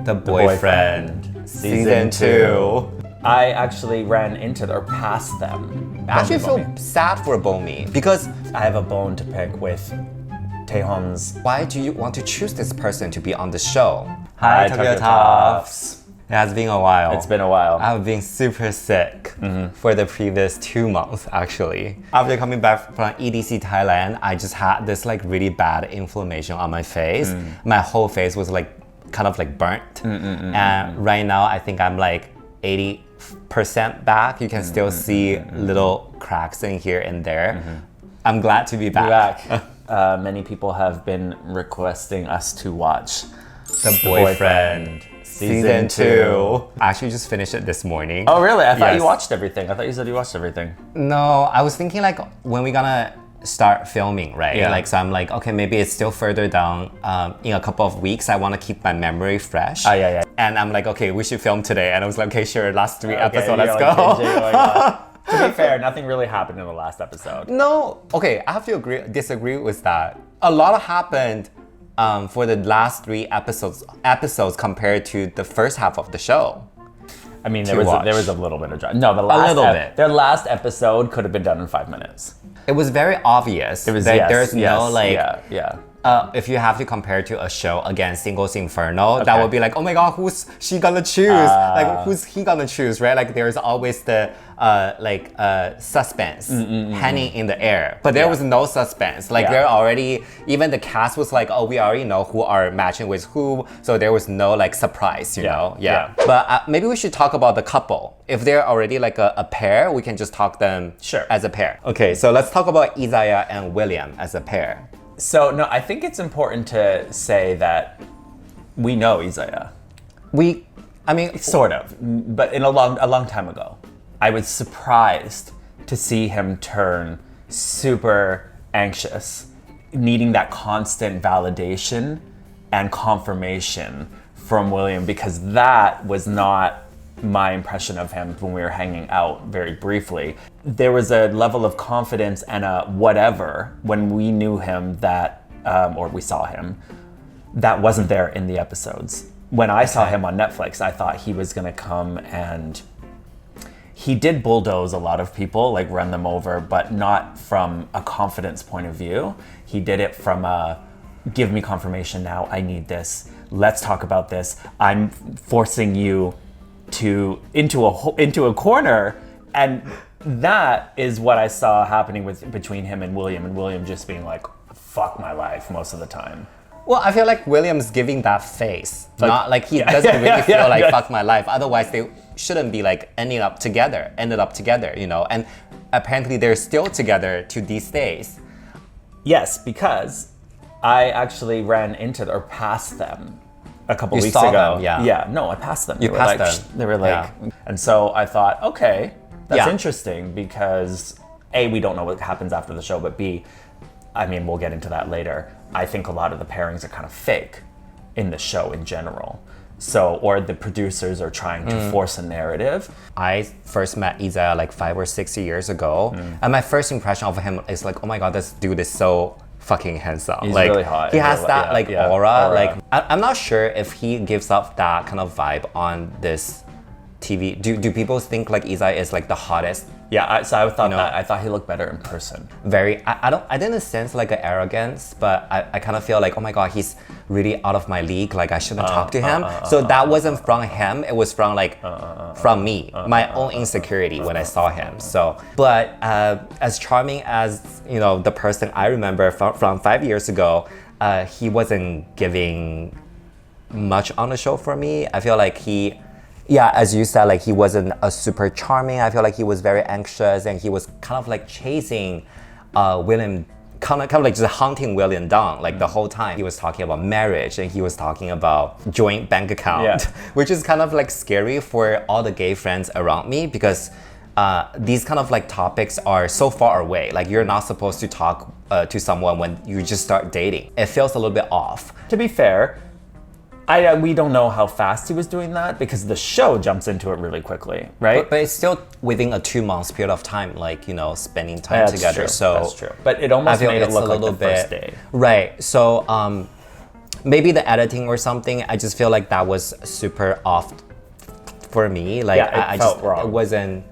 The Boyfriend, Season 2. I actually ran into or passed them. I actually feel sad for Bomi because I have a bone to pick with Taeheon's. why do you want to choose this person to be on the show? Hi, Tokyo Tops. It has been a while. It's been a while. I've been super sick for the previous 2 months actually. After coming back from EDC Thailand, I just had this like really bad inflammation on my face. My whole face was like kind of like burnt. And right now I think I'm like 80% back. You can still see little cracks in here and there. I'm glad to be back. Many people have been requesting us to watch The Boyfriend. Season 2. I actually just finished it this morning. Oh really? I thought Yes. you watched everything. I thought you said you watched everything. No, I was thinking like when we gonna start filming, right? Yeah. Like so I'm like, okay, maybe it's still further down in a couple of weeks. I want to keep my memory fresh. Yeah. And I'm like, okay, we should film today. And I was like, okay, sure, last 3 episodes, you're let's like, go. "JJ, you're like, to be fair, nothing really happened in the last episode. No, okay, I have to disagree with that. A lot happened for the last 3 episodes compared to the first half of the show. I mean, there watch. was a little bit of drama. No, the last little bit. Their last episode could have been done in 5 minutes. It was very obvious. It was that yes, there's yes, no like. yeah. If you have to compare to a show against Singles Inferno, that Okay. would be like, oh my god, who's she gonna choose? Like, who's he gonna choose, right? Like, there's always the suspense hanging in the air. But there was no suspense. Like, they're already, even the cast was like, oh, we already know who are matching with who. So there was no like surprise, you know? Yeah. But maybe we should talk about the couple. If they're already like a pair, we can just talk them as a pair. Okay, so let's talk about Izaya and William as a pair. So, no, I think it's important to say that we know Izaya. I mean, Sort of, but in a long time ago. I was surprised to see him turn super anxious, needing that constant validation and confirmation from William, because that was not my impression of him when we were hanging out very briefly. There was a level of confidence and a whatever when we knew him that, or we saw him, that wasn't there in the episodes. When I saw him on Netflix, I thought he was gonna come and he did bulldoze a lot of people, like run them over, but not from a confidence point of view. He did it from a, give me confirmation now, I need this, let's talk about this, I'm forcing you into a corner, and that is what I saw happening between him and William just being like, fuck my life most of the time. well, I feel like William's giving that face, not like he doesn't really feel like fuck my life. Otherwise, they shouldn't be like ended up together, you know? And apparently they're still together to these days. Yes, because I actually ran into or passed them a couple weeks saw ago. them, yeah. Yeah, no, I passed them. You They were passed like, them. They were like, and so I thought, okay, that's Yeah. interesting because A, we don't know what happens after the show, but B, I mean, we'll get into that later. I think a lot of the pairings are kind of fake in the show in general. So, or the producers are trying to force a narrative. I first met Izaya like 5 or 6 years ago, and my first impression of him is like, oh my god, this dude is so fucking handsome. He's like, really hot. He has Yeah, that like yeah, aura. aura. Like, I'm not sure if he gives off that kind of vibe on this TV. Do people think like Izaya is like the hottest? Yeah, so I thought know. that. I thought he looked better in person. I didn't sense like an arrogance, but I kind of feel like, oh my god, he's really out of my league, like I shouldn't talk to him. So that wasn't from him, it was from like from me, my own insecurity when I saw him. So, but as charming as, you know, the person I remember from 5 years ago, he wasn't giving much on the show for me. I feel like as you said, like he wasn't a super charming. I feel like he was very anxious and he was kind of like chasing William, kind of like just hunting William down like the whole time. He was talking about marriage and he was talking about joint bank account, which is kind of like scary for all the gay friends around me because these kind of like topics are so far away. Like you're not supposed to talk to someone when you just start dating. It feels a little bit off. To be fair, we don't know how fast he was doing that because the show jumps into it really quickly, right? But it's still within a 2 months period of time, like, you know, spending time together. True. So that's true. But it almost made it look like the first day. Right. So maybe the editing or something. I just feel like that was super off for me. Like I felt just wrong. it wasn't.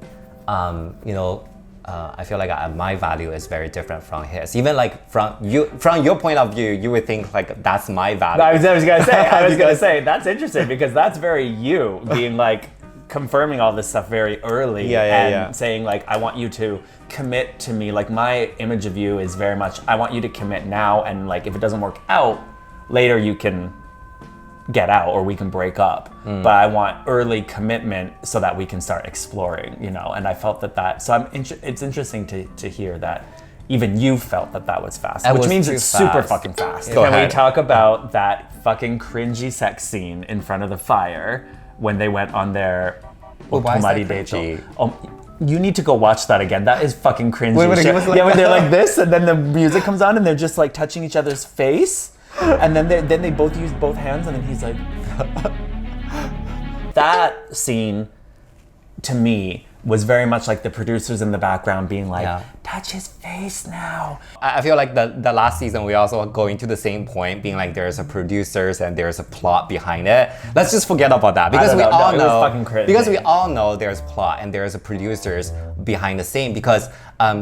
I feel like my value is very different from his. Even like from your point of view, you would think like that's my value. I was gonna say that's interesting because that's very you being like confirming all this stuff very early and saying like I want you to commit to me. Like my image of you is very much I want you to commit now, and like if it doesn't work out later, you can get out or we can break up, but I want early commitment so that we can start exploring, you know. And I felt that so it's interesting to hear that even you felt that was fast, which means it's super fucking fast. Go ahead. We talk about that fucking cringy sex scene in front of the fire when they went on their why is that Otomari date? cringy? You need to go watch that again. That is fucking cringy. Wait, he was like when they're like this and then the music comes on and they're just like touching each other's face. And then they both use both hands, and then he's like, that scene to me was very much like the producers in the background being like, touch his face now. I feel like the last season we also going to the same point, being like there's a producers and there's a plot behind it. Let's just forget about that because we all know. Because we all know there's plot and there's a producers behind the scene. Because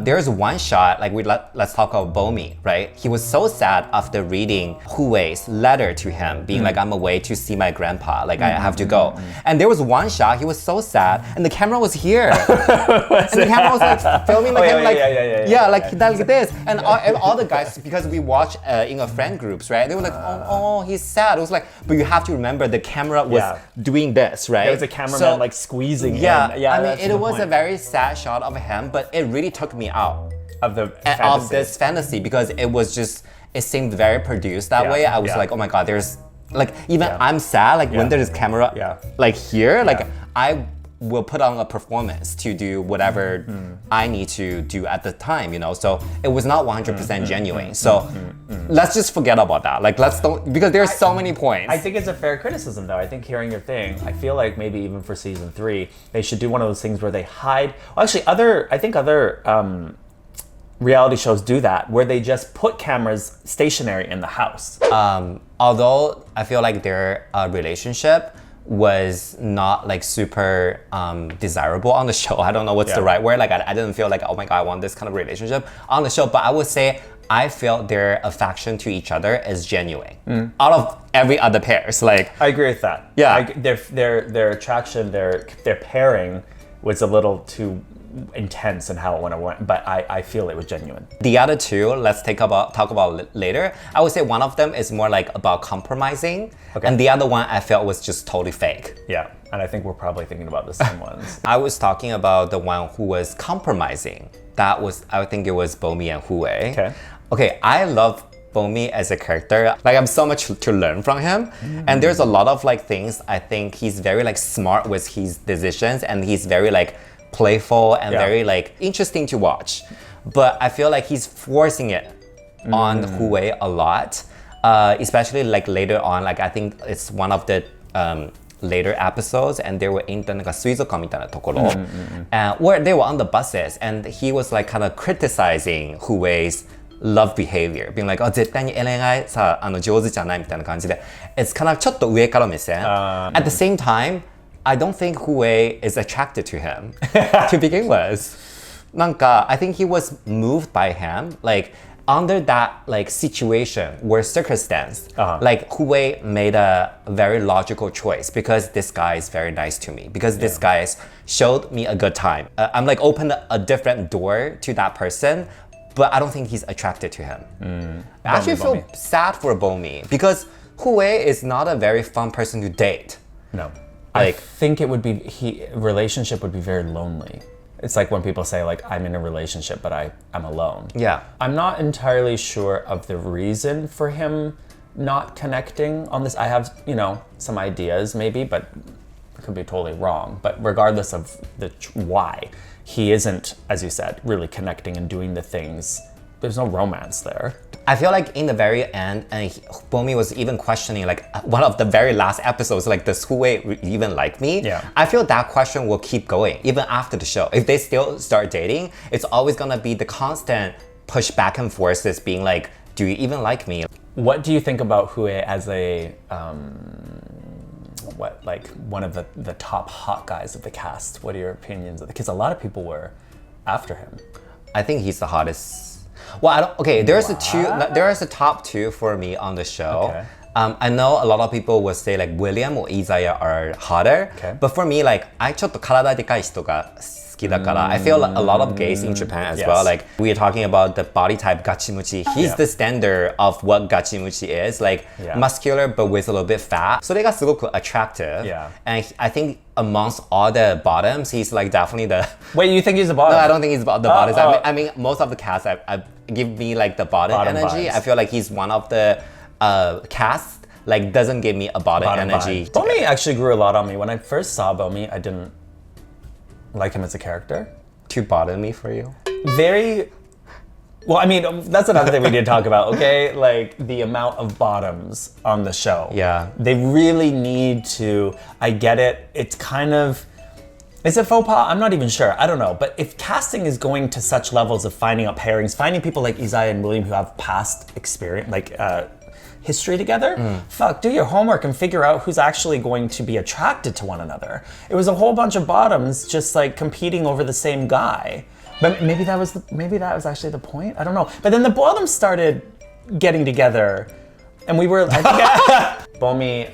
there's one shot like let's talk about Bomi, right? He was so sad after reading Huwei's letter to him, being like I'm away to see my grandpa, like I have to go. And there was one shot he was so sad, and the camera was here. And the camera was like filming like him, like this. And all the guys, because we watch in a friend groups, right? They were like, oh, he's sad. It was like, but you have to remember the camera was doing this, right? There was a cameraman like squeezing him. I mean, it was a very sad shot of him, but it really took me out of this fantasy because it seemed very produced that way. I was like, oh my god, there's like even I'm sad like when there's camera like here, like I will put on a performance to do whatever I need to do at the time, you know. So it was not 100% genuine. So let's just forget about that. Like because there's so many points. I think it's a fair criticism though. I think hearing your thing, I feel like maybe even for season 3, they should do one of those things where they hide. Well, actually, other reality shows do that, where they just put cameras stationary in the house. Although I feel like their relationship was not like super desirable on the show. I don't know what's the right word. Like I didn't feel like, oh my god, I want this kind of relationship on the show. But I would say I felt their affection to each other is genuine. Out of every other pairs, like I agree with that. Yeah, their attraction, their pairing was a little too intense in how it went, but I feel it was genuine. The other two, let's talk about later. I would say one of them is more like about compromising, and the other one I felt was just totally fake. Yeah, and I think we're probably thinking about the same ones. I was talking about the one who was compromising. I think it was Bomi and Huwei. Okay, I love Bomi as a character. Like I have so much to learn from him, and there's a lot of like things. I think he's very like smart with his decisions, and he's very like playful and very like interesting to watch. But I feel like he's forcing it on Huwei a lot, especially like later on. Like I think it's one of the later episodes, and they were in the 水族館みたいなところ, where they were on the buses, and he was like kind of criticizing Huwei's love behavior, being like, 絶対に恋愛さ上手じゃないみたいな感じで it's kind of ちょっと上から目線 at the same time I don't think Huwei is attracted to him to begin with. なんか I think he was moved by him, like under that like situation or circumstance, like Huwei made a very logical choice because this guy is very nice to me, because this guy showed me a good time. I'm like opened a different door to that person, but I don't think he's attracted to him. I actually feel sad for Bomi because Huwei is not a very fun person to date. No. I think it would be relationship would be very lonely. It's like when people say like I'm in a relationship but I'm alone. Yeah. I'm not entirely sure of the reason for him not connecting on this. I have, some ideas maybe, but it could be totally wrong. But regardless of the why, he isn't, as you said, really connecting and doing the things. There's no romance there. I feel like in the very end, Bomi was even questioning like one of the very last episodes, like does Huwei even like me? Yeah. I feel that question will keep going even after the show. If they still start dating, it's always gonna be the constant push back and forth, this being like, do you even like me? What do you think about Huwei as a one of the top hot guys of the cast? What are your opinions? Because a lot of people were after him. I think he's the hottest. Well, I don't, okay, there's a top two for me on the show. Okay. I know a lot of people would say like William or Izaya are hotter, Okay. but for me, like, ちょっと体でかい人が好きだから、I feel like a lot of gays in Japan as well, like, we are talking about the body type gachimuchi. He's the standard of what gachimuchi is, like, muscular but with a little bit fat. それがすごく attractive. And I think amongst all the bottoms, he's like definitely the... Wait, you think he's the bottom? No, I don't think he's the bottom. I mean, most of the cast I give me like the bottom energy. Vibes. I feel like he's one of the cast like doesn't give me a bottom energy. Bomi actually grew a lot on me. When I first saw Bomi, I didn't like him as a character. Too bottomy for you? Very... Well, I mean, that's another thing we need to talk about, okay? Like, the amount of bottoms on the show. Yeah. They really need to... I get it. It's kind of... Is it faux pas? I'm not even sure. I don't know. But if casting is going to such levels of finding out pairings, finding people like Izaya and William who have past experience, like history together, fuck, do your homework and figure out who's actually going to be attracted to one another. It was a whole bunch of bottoms just like competing over the same guy. But maybe that was actually the point. I don't know. But then the bottoms started getting together, and we were. I think Bomi.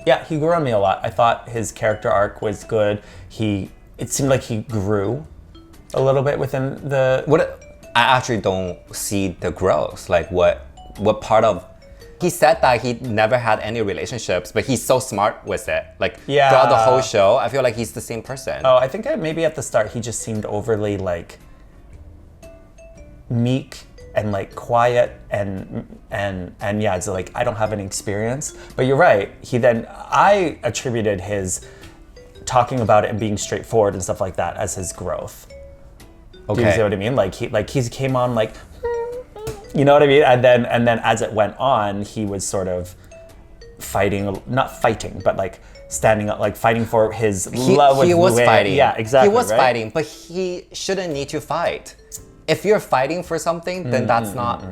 Yeah, he grew on me a lot. I thought his character arc was good. It seemed like he grew a little bit within the... I actually don't see the growth. Like what part of... He said that he never had any relationships, but he's so smart with it. Like throughout the whole show, I feel like he's the same person. Oh, I think maybe at the start he just seemed overly like meek and like quiet and yeah, it's like I don't have any experience. But you're right. I attributed his talking about it and being straightforward and stuff like that as his growth. Okay. Do you see what I mean? Like he came on like, you know what I mean? And then as it went on, he was sort of fighting, not fighting, but like standing up, like fighting for his love with He was fighting. Yeah, exactly. He was right? fighting, but he shouldn't need to fight. If you're fighting for something, then that's not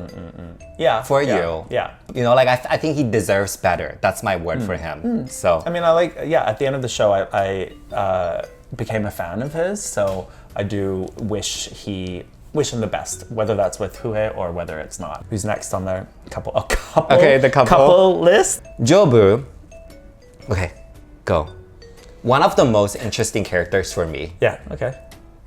for you. Yeah. You know, like I think he deserves better. That's my word for him. So I mean, at the end of the show, I became a fan of his. So I do wish him the best, whether that's with Huwei or whether it's not. Who's next on the couple? Okay, the couple list. Jobu. Okay, go. One of the most interesting characters for me. Yeah. Okay.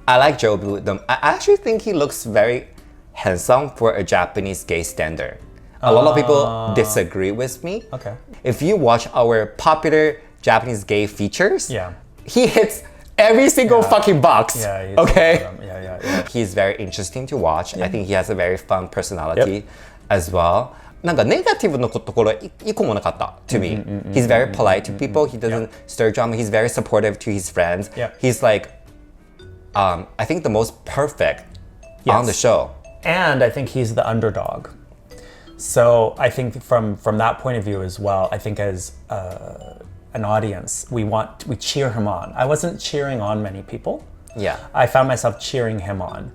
I like Jobu. I actually think he looks very handsome for a Japanese gay standard. A lot of people disagree with me. Okay. If you watch our popular Japanese gay features, he hits every single fucking box. Yeah. Okay. Yeah. He's very interesting to watch. I think he has a very fun personality as well. なんかネガティブなところ一個もなかった to me. He's very polite to people. He doesn't stir drama. He's very supportive to his friends. He's like, I think the most perfect on the show. And I think he's the underdog. So I think from that point of view as well, I think as an audience, we cheer him on. I wasn't cheering on many people. Yeah. I found myself cheering him on.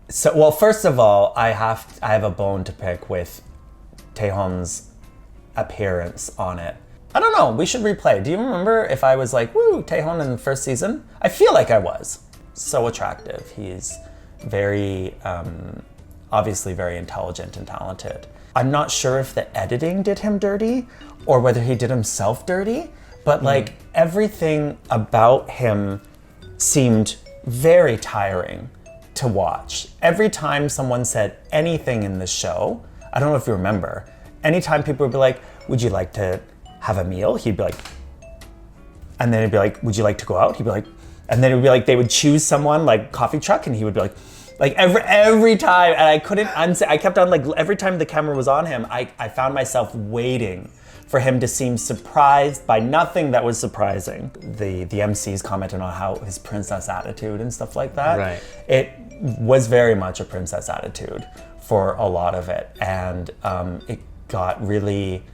So, well, first of all, I have a bone to pick with Taeheon's appearance on it. I don't know, we should replay. Do you remember if I was like, woo, Taeheon in the first season? I feel like I was. So attractive. He's very, obviously very intelligent and talented. I'm not sure if the editing did him dirty or whether he did himself dirty, but like everything about him seemed very tiring to watch. Every time someone said anything in the show, I don't know if you remember, anytime people would be like, would you like to have a meal? He'd be like, and then it'd be like, would you like to go out? He'd be like, and then it would be like, they would choose someone like coffee truck and he would be like every time, and I couldn't unsay, I kept on like, every time the camera was on him, I found myself waiting for him to seem surprised by nothing that was surprising. The MCs commented on how his princess attitude and stuff like that. Right. It was very much a princess attitude for a lot of it. And it got really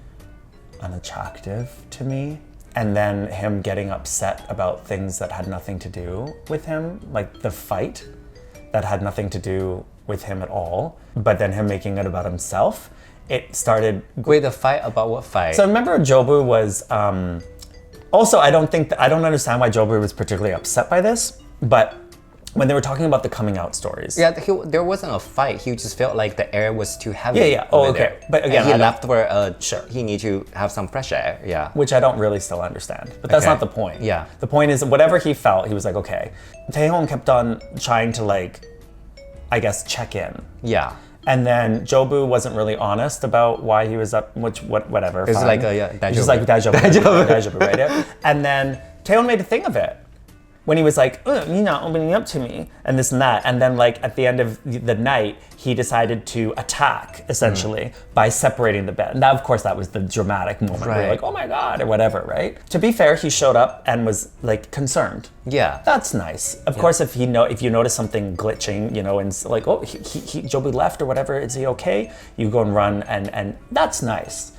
unattractive to me. And then him getting upset about things that had nothing to do with him, like the fight that had nothing to do with him at all, but then him making it about himself, it started... Wait, the fight about what fight? So remember Jobu was... also, I don't understand why Jobu was particularly upset by this, but when they were talking about the coming out stories. Yeah, there wasn't a fight. He just felt like the air was too heavy. Yeah. Oh, okay. There. But again, and he left where sure. he need to have some fresh air. Yeah. Which I don't really still understand. But that's not the point. Yeah. The point is whatever he felt, he was like, okay. Taeheon kept on trying to like, I guess, check in. Yeah. And then Jobu wasn't really honest about why he was up, whatever. It was like, just like daijoubu, right? Yeah. And then Taeheon made a thing of it. When he was like, you're not opening up to me, and this and that. And then like at the end of the night, he decided to attack, essentially, by separating the bed. Now, of course, that was the dramatic moment where you're like, oh my God, or whatever, right? To be fair, he showed up and was like concerned. Yeah. That's nice. Of course, if you notice something glitching, you know, and it's like, oh, Jobu left or whatever, is he okay? You go and run, and that's nice.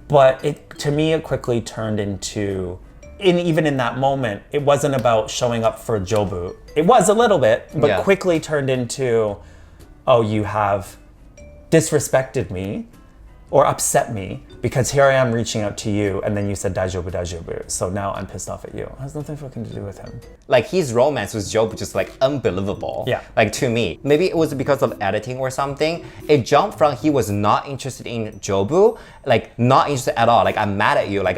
But to me, it quickly turned into... even in that moment, it wasn't about showing up for Jobu. It was a little bit, but quickly turned into, oh, you have disrespected me or upset me because here I am reaching out to you and then you said daijoubu. So now I'm pissed off at you. It has nothing fucking to do with him. Like his romance with Jobu just like unbelievable. Yeah. Like to me. Maybe it was because of editing or something. It jumped from he was not interested in Jobu, like not interested at all. Like I'm mad at you. Like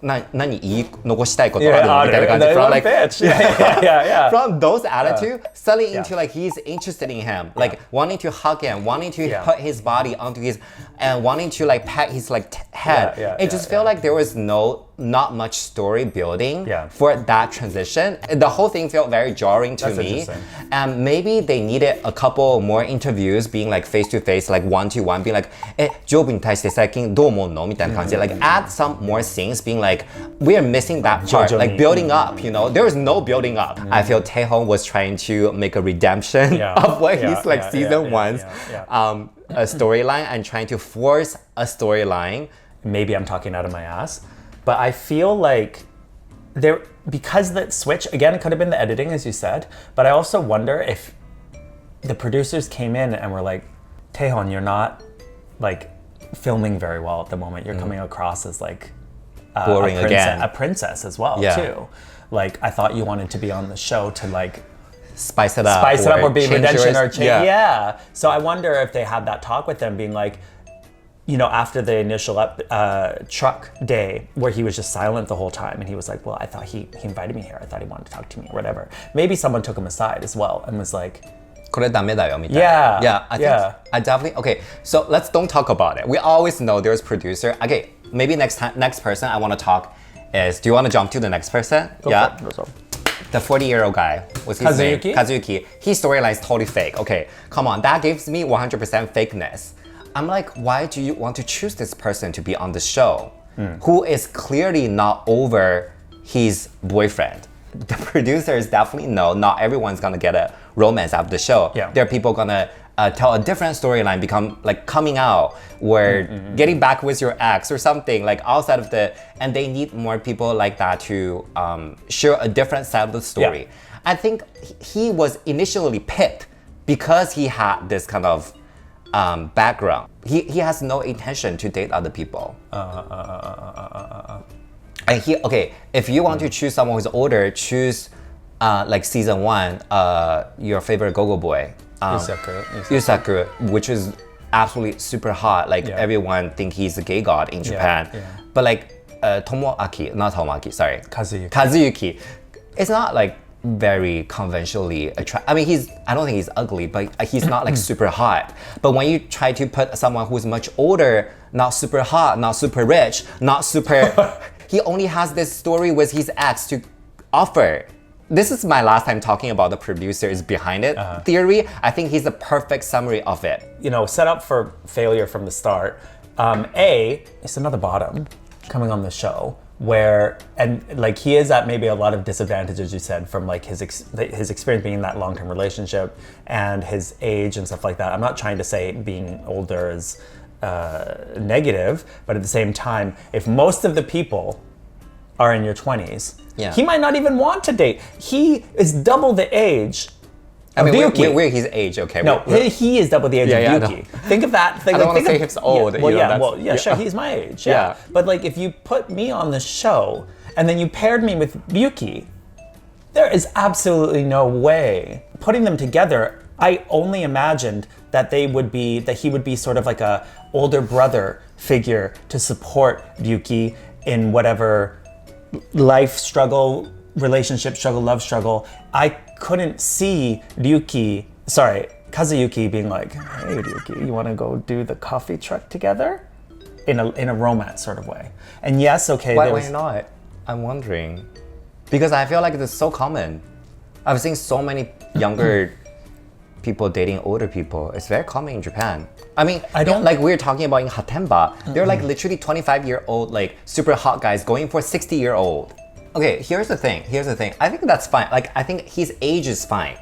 何言い残したいことあるみたいな感じ from like yeah. From those attitude suddenly into like he's interested in him, like wanting to hug him, wanting to put his body onto his and wanting to like pat his like head. It just felt like there was not much story building for that transition. The whole thing felt very jarring to me. And maybe they needed a couple more interviews being like face to face, like one to one, being like, ジョブに対して最近どう思うのみたいな感じで like add some more scenes being like, we are missing that part, like building up, you know? There was no building up. I feel Taeheon was trying to make a redemption of what he's like season one's a storyline and trying to force a storyline. Maybe I'm talking out of my ass, but I feel like because that switch, again, it could have been the editing, as you said, but I also wonder if the producers came in and were like, Taeheon, you're not like filming very well at the moment. You're coming across as like boring a princess as well, too. Like, I thought you wanted to be on the show to like spice it up or be redemption or change. Yeah. So I wonder if they had that talk with them being like, you know, after the initial truck day where he was just silent the whole time and he was like, well, I thought he invited me here. I thought he wanted to talk to me or whatever. Maybe someone took him aside as well and was like, これダメだよみたいな. Yeah. I definitely, okay, so let's don't talk about it. We always know there's producer. Okay, maybe next person I want to talk is, do you want to jump to the next person? Go for it. The 40-year-old guy, what's his name? Kazuyuki. His storyline is totally fake. Okay, come on, that gives me 100% fakeness. I'm like, why do you want to choose this person to be on the show who is clearly not over his boyfriend? The producers definitely know not everyone's gonna get a romance out of the show. There are people gonna tell a different storyline, become like coming out or getting back with your ex or something like outside of and they need more people like that to share a different side of the story. I think he was initially picked because he had this kind of background. He has no intention to date other people. And if you want to choose someone who's older, choose like season 1, your favorite go-go boy. Yusaku, which is absolutely super hot. Like everyone think he's a gay god in Japan. But like Kazuyuki. It's not like very conventionally attractive. I mean, I don't think he's ugly, but he's not like super hot. But when you try to put someone who's much older, not super hot, not super rich, not super, he only has this story with his ex to offer. This is my last time talking about the producers behind it theory. I think he's a perfect summary of it. You know, set up for failure from the start. It's another bottom coming on the show. And like he is at maybe a lot of disadvantages, you said, from like his experience being in that long-term relationship and his age and stuff like that. I'm not trying to say being older is negative, but at the same time, if most of the people are in your 20s, he might not even want to date. He is double the age I mean, Ryuki. we're his age, okay? No, he is double the age Yeah, of I Ryuki. know. Think of that. I don't want to say he's old. Sure, he's my age. Yeah. But like, if you put me on the show and then you paired me with Ryuki, there is absolutely no way. Putting them together, I only imagined that he would be sort of like a older brother figure to support Ryuki in whatever life struggle, relationship struggle, love struggle. I couldn't see Kazuyuki being like, hey Ryuki, you want to go do the coffee truck together? In a romance sort of way. And yes, okay. Why not? I'm wondering. Because I feel like it's so common. I've seen so many younger people dating older people. It's very common in Japan. I mean, I don't like we're talking about in Hatenba. They're like literally 25-year-old, like super hot guys going for 60-year-old. Okay, here's the thing. I think that's fine. Like, I think his age is fine.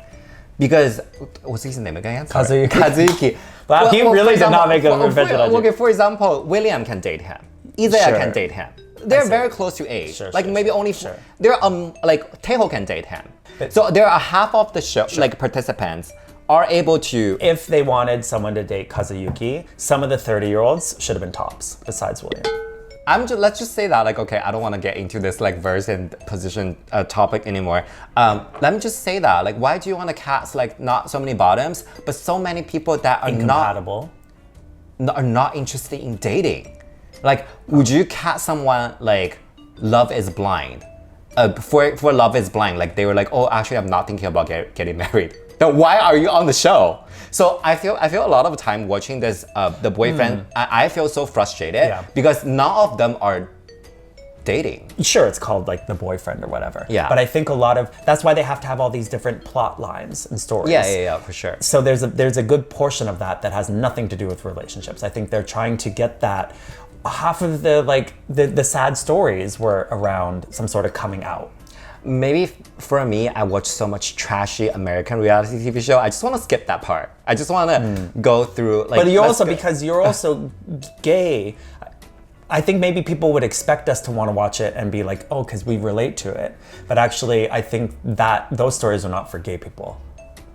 Because, what's his name again? Sorry. Kazuyuki. Wow, he really did not make a revision. Okay, for example, William can date him. Izaya can date him. They're very close to age. They're like Taeho can date him. So there are half of the show, like participants, are able to. If they wanted someone to date Kazuyuki, some of the 30-year-olds should have been tops, besides William. Let's just say that, like, okay, I don't want to get into this like verse and position topic anymore. Let me just say that, like, why do you want to cast like not so many bottoms, but so many people that are Incompatible. not interested in dating? Like, would you cast someone like Love is Blind? For Love is Blind, like they were like, oh, actually, I'm not thinking about getting married. Then why are you on the show? So I feel a lot of time watching this, the boyfriend, I feel so frustrated because none of them are dating. Sure, it's called like the boyfriend or whatever. Yeah. But I think that's why they have to have all these different plot lines and stories. Yeah, for sure. So there's a good portion of that has nothing to do with relationships. I think they're trying to get that. Half of the sad stories were around some sort of coming out. Maybe for me, I watch so much trashy American reality TV show. I just want to skip that part. I just want to go through like. But because you're also gay, I think maybe people would expect us to want to watch it and be like, oh, because we relate to it. But actually, I think that those stories are not for gay people.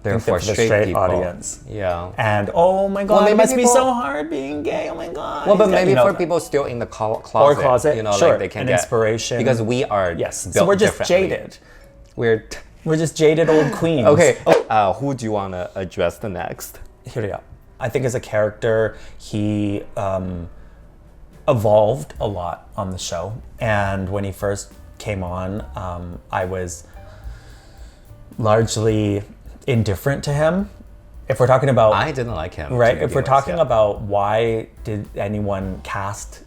They're for the straight people. audience. Yeah. And oh my god, it must be so hard being gay. Oh my god. Well, but maybe for people still in the closet, sure, like they can get inspiration. Because we are so we're just jaded. We're just jaded old queens. Okay. Who do you want to address the next? Hiroya. I think as a character, he evolved a lot on the show. And when he first came on, I was largely indifferent to him. If we're talking about, I didn't like him. Right. If we're talking about why did anyone cast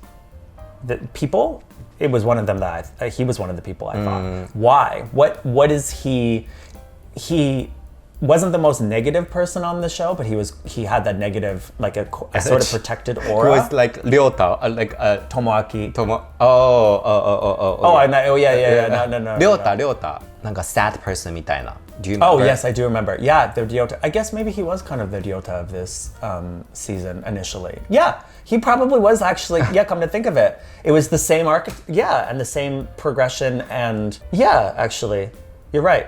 the people, it was one of them that he was one of the people I thought. Why? What is he? He wasn't the most negative person on the show, but he had that negative, like a sort of protected aura. It was like Ryota, Tomoaki. No. Ryota. なんか sad person みたいな. Do you remember? Oh yes, I do remember. Yeah, the Ryota. I guess maybe he was kind of the Ryota of this season initially. Yeah, he probably was actually. Yeah, come to think of it, it was the same arc. Yeah, and the same progression. And yeah, actually, you're right.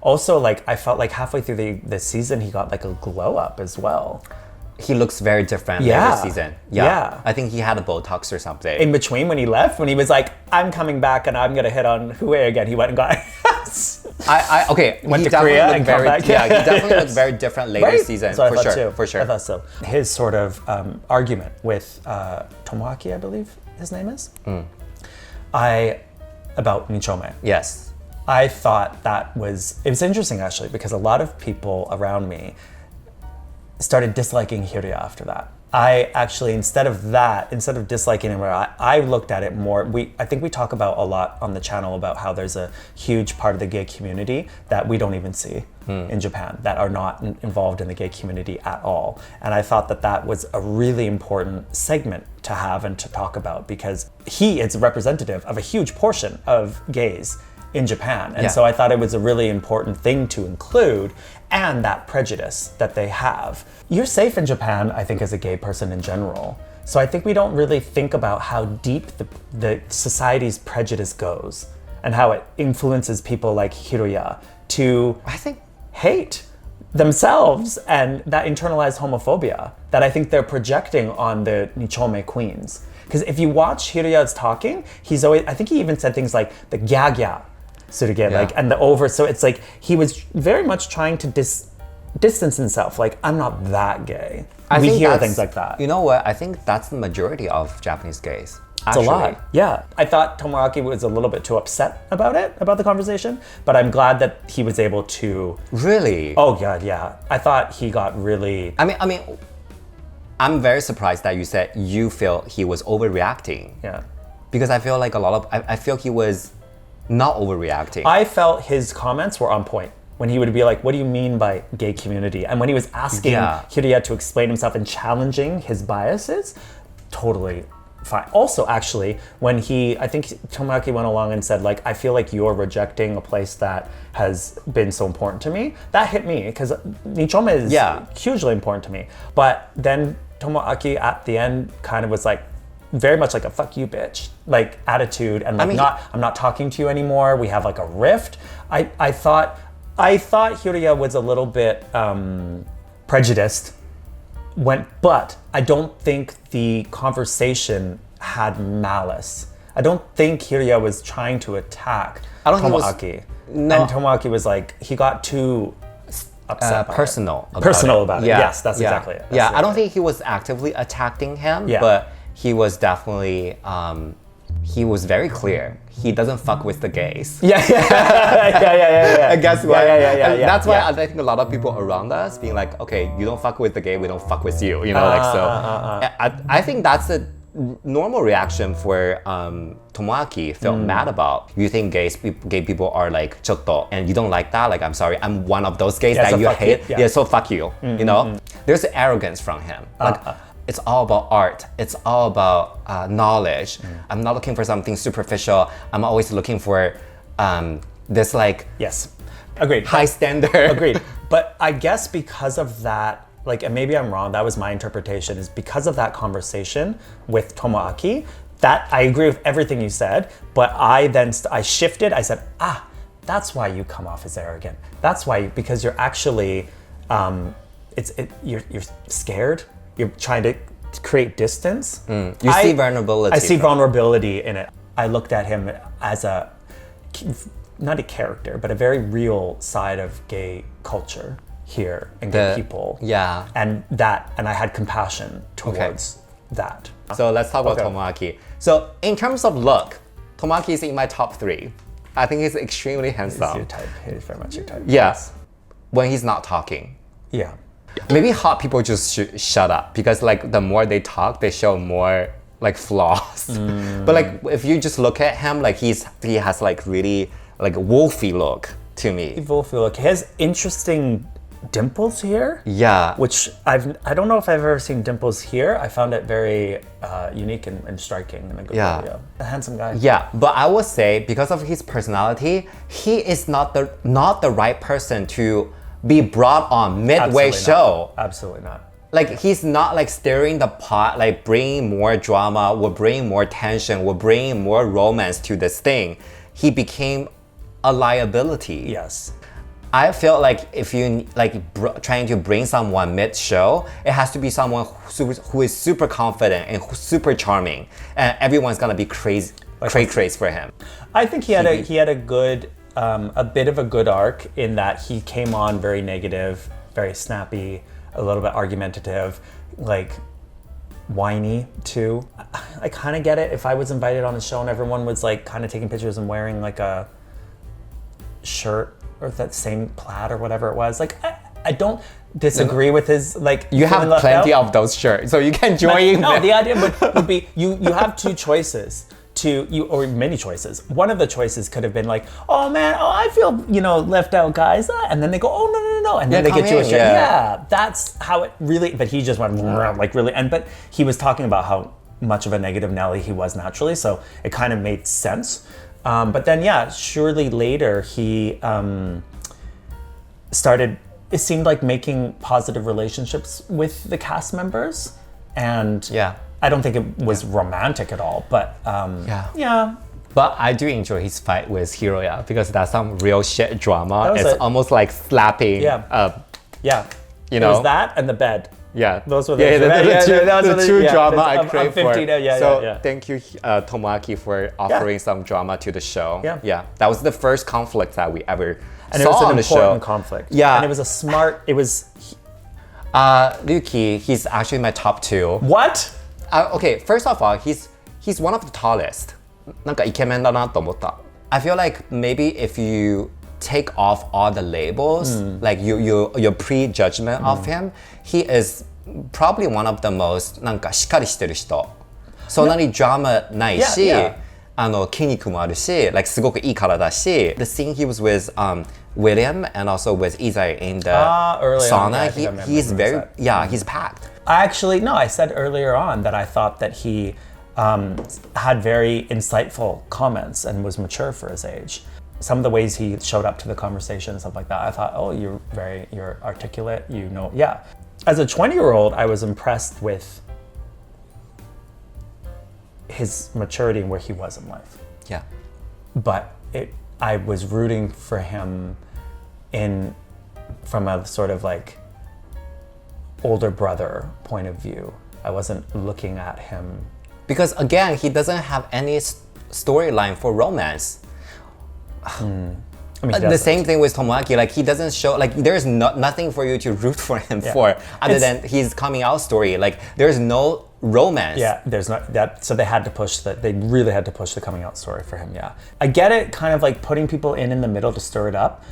Also, like I felt like halfway through the season, he got like a glow up as well. He looks very different later season. Yeah. I think he had a Botox or something. In between, when he left, when he was like, I'm coming back and I'm gonna hit on Huwei again, he went and got went to Korea and come back. Yeah, he definitely looked very different later season. So for sure. I thought so. His sort of argument with Tomoaki, I believe his name is, about Michome. Yes. I thought it was interesting actually, because a lot of people around me started disliking Hiroya after that. I actually, instead of disliking him, I looked at it more. I think we talk about a lot on the channel about how there's a huge part of the gay community that we don't even see in Japan, that are not involved in the gay community at all. And I thought that was a really important segment to have and to talk about, because he is representative of a huge portion of gays in Japan. And so I thought it was a really important thing to include, and that prejudice that they have. You're safe in Japan, I think, as a gay person in general. So I think we don't really think about how deep the society's prejudice goes and how it influences people like Hiroya to, I think, hate themselves and that internalized homophobia that I think they're projecting on the Nichome queens. Because if you watch Hiroya's talking, he's always, I think he even said things like the gyagya, like, and the over, so it's like he was very much trying to distance himself, like, I'm not that gay. We hear things like that. You know what? I think that's the majority of Japanese gays. It's a lot. Yeah. I thought Tomoaki was a little bit too upset about the conversation, but I'm glad that he was able to... Really? Oh, God, yeah. I thought he got really... I mean, I'm very surprised that you said you feel he was overreacting. Yeah. Because I feel like I feel he was not overreacting. I felt his comments were on point. When he would be like, what do you mean by gay community? And when he was asking Hiroya to explain himself and challenging his biases, totally fine. Also, actually, when I think Tomoaki went along and said, like, I feel like you're rejecting a place that has been so important to me. That hit me, because Nichome is hugely important to me. But then Tomoaki at the end kind of was like, very much like a fuck you bitch, like attitude, and like I'm not talking to you anymore. We have like a rift. I thought Hiroya was a little bit prejudiced, but I don't think the conversation had malice. I don't think Hiroya was trying to attack Tomoaki. And Tomoaki was like, he got too upset about personal it. Personal about it. Yes, that's exactly it. I don't think he was actively attacking him, but he was definitely, he was very clear. He doesn't fuck with the gays. Yeah. I guess why. Yeah. That's why I think a lot of people around us being like, okay, you don't fuck with the gay, we don't fuck with you. You know, I think that's a normal reaction for Tomoaki felt mad about. You think gay people are like chotto, and you don't like that. Like, I'm sorry, I'm one of those gays that so you hate. So fuck you. You know, there's arrogance from him. Like. It's all about art. It's all about knowledge. I'm not looking for something superficial. I'm always looking for this like agreed, high standard. Agreed. But I guess because of that, like, and maybe I'm wrong, that was my interpretation, is because of that conversation with Tomoaki, that I agree with everything you said, but I then I shifted. I said, that's why you come off as arrogant. That's why, because you're actually, you're scared. You're trying to create distance. You see vulnerability. I see vulnerability in it. I looked at him as not a character, but a very real side of gay culture here and gay people. Yeah. And I had compassion towards that. So let's talk about Tomoaki. So in terms of look, Tomoaki is in my top 3. I think he's extremely handsome. He's your type. He's very much your type. Yes. When he's not talking. Yeah. Maybe hot people just shut up, because like the more they talk, they show more like flaws. But like if you just look at him, like he has like really like wolfy look to me. Wolfy look. He has interesting dimples here. Yeah. Which I don't know if I've ever seen dimples here. I found it very unique and striking in a good way. A handsome guy. Yeah, but I would say because of his personality, he is not the right person to be brought on midway show. Absolutely not. Like, he's not like stirring the pot, like bringing more drama, will bring more tension, will bring more romance to this thing. He became a liability. Yes. I feel like if you like trying to bring someone mid-show, it has to be someone who is super confident and super charming, and everyone's gonna be crazy for him. I think he had a good. A bit of a good arc in that he came on very negative, very snappy, a little bit argumentative, like whiny too. I kind of get it. If I was invited on the show and everyone was like kind of taking pictures and wearing like a shirt or that same plaid or whatever it was, like I don't disagree with his like. You have plenty of those shirts, so you can join. No, the idea would be you have two choices. Or many choices. One of the choices could have been like, oh man, I feel, left out, guys. And then they go, oh no. And then they get you a shirt. Yeah, that's how it really, but he just went like really, but he was talking about how much of a negative Nelly he was naturally. So it kind of made sense. But then, surely later he started, it seemed like making positive relationships with the cast members. And I don't think it was romantic at all, but yeah. But I do enjoy his fight with Hiroya because that's some real shit drama. It's almost like slapping Yeah. You It know? was that and the bed. Yeah. Those were the the two drama I I'm crave for. 15, So thank you, Tomoaki, for offering some drama to the show. Yeah. That was the first conflict that we ever And saw it was an on the show. important conflict. Yeah. And it was a smart, it was... Ryuki, he's actually my top 2. What? Okay, first of all, he's one of the tallest. なんかイケメンだなと思った. I feel like maybe if you take off all the labels, like your prejudgment of him, he is probably one of the most なんかしっかりしてる人。そんなにドラマないし、筋肉もあるし、like すごくいい体だし、the scene he was with William and also with Izaya in the sauna, he's very, he's packed. I said earlier on that I thought that he had very insightful comments and was mature for his age. Some of the ways he showed up to the conversation and stuff like that, I thought, oh, you're articulate, you know, yeah. As a 20-year-old, I was impressed with his maturity and where he was in life. Yeah. But I was rooting for him from a sort of like older brother point of view. I wasn't looking at him. Because again, he doesn't have any storyline for romance. I mean, the same thing with Tomoaki, like he doesn't show, like there's nothing for you to root for him for other than his coming out story. Like there's no romance. Yeah, there's not that. So they really had to push the coming out story for him. Yeah, I get it. Kind of like putting people in the middle to stir it up.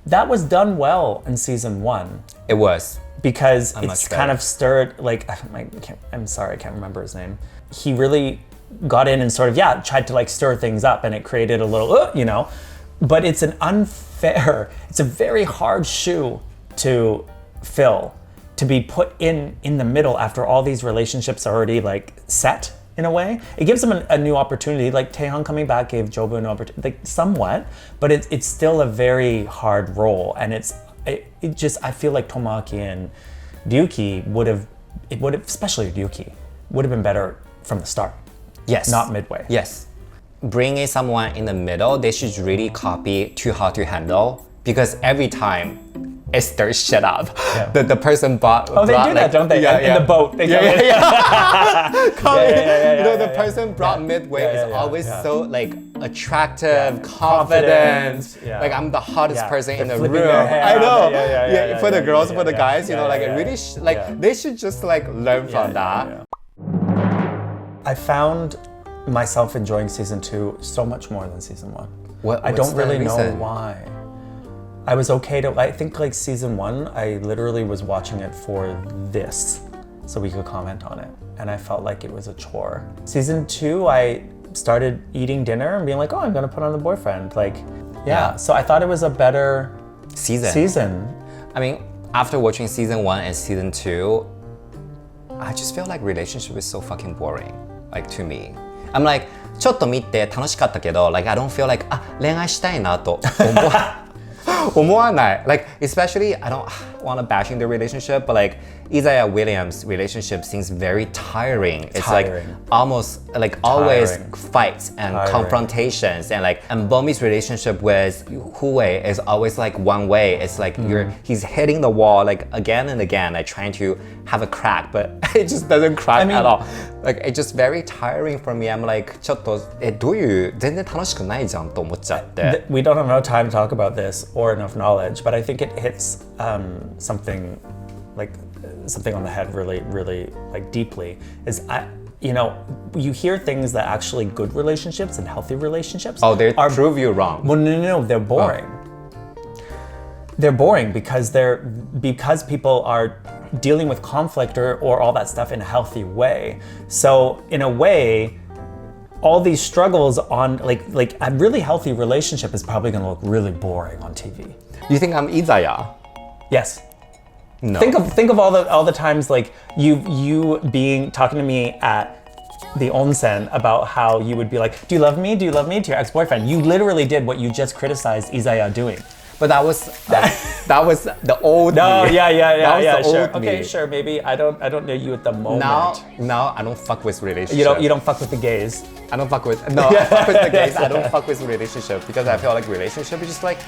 That was done well in season 1. It was. Because it's kind of stirred, like, I'm sorry, I can't remember his name. He really got in and sort of, tried to like stir things up, and it created a little, you know. But it's a very hard shoe to fill, to be put in the middle after all these relationships are already like set in a way. It gives them a new opportunity, like Taeheon coming back gave Jobu an opportunity, like somewhat, but it's still a very hard role. And it just, I feel like Tomoaki and Ryuki would have, especially Ryuki, would have been better from the start. Yes. Not midway. Yes. Bringing someone in the middle, they should really copy Too Hot to Handle, because every time it stirs shit up. Yeah. The person brought they do like, that, don't they? In the boat. They come in. You know, the person brought midway is always so like attractive, confident. Like I'm the hottest person in the room. I know. For the girls, for the guys, you know, like it really they should just like learn from that. I found myself enjoying season 2 so much more than season 1. I don't really know why. I was okay I think like season 1, I literally was watching it for this, so we could comment on it. And I felt like it was a chore. Season 2, I started eating dinner and being like, oh, I'm gonna put on the boyfriend. Like, so I thought it was a better season. I mean, after watching season 1 and season 2, I just feel like relationship is so fucking boring, like to me. I'm like, ちょっと見て楽しかったけど, like I don't feel like 恋愛したいなと思わない. Like especially, I don't want to bashing the relationship, but like Izaya William's relationship seems very tiring. It's like almost like always fights and confrontations, and like Bomi's relationship with Huwei is always like one way. It's like he's hitting the wall like again and again, like trying to have a crack, but it just doesn't crack at all. Like it's just very tiring for me. I'm like ちょっとどういう全然楽しくないじゃんと思っちゃって。We don't have enough time to talk about this or enough knowledge, but I think it hits something on the head really, really like deeply. You hear things that actually good relationships and healthy relationships prove you wrong. Well, no, they're boring. They're boring because people are dealing with conflict or all that stuff in a healthy way. So in a way, all these struggles on like a really healthy relationship is probably going to look really boring on TV. You think I'm Izaya? Yes. No. Think of all the times like you being talking to me at the onsen about how you would be like, do you love me? Do you love me? To your ex-boyfriend. You literally did what you just criticized Izaya doing. But that was the old me. Yeah, sure. Okay, sure. Maybe I don't know you at the moment. Now I don't fuck with relationship. You don't fuck with the gays. I fuck with the gays. I don't fuck with relationship because I feel like relationship is just like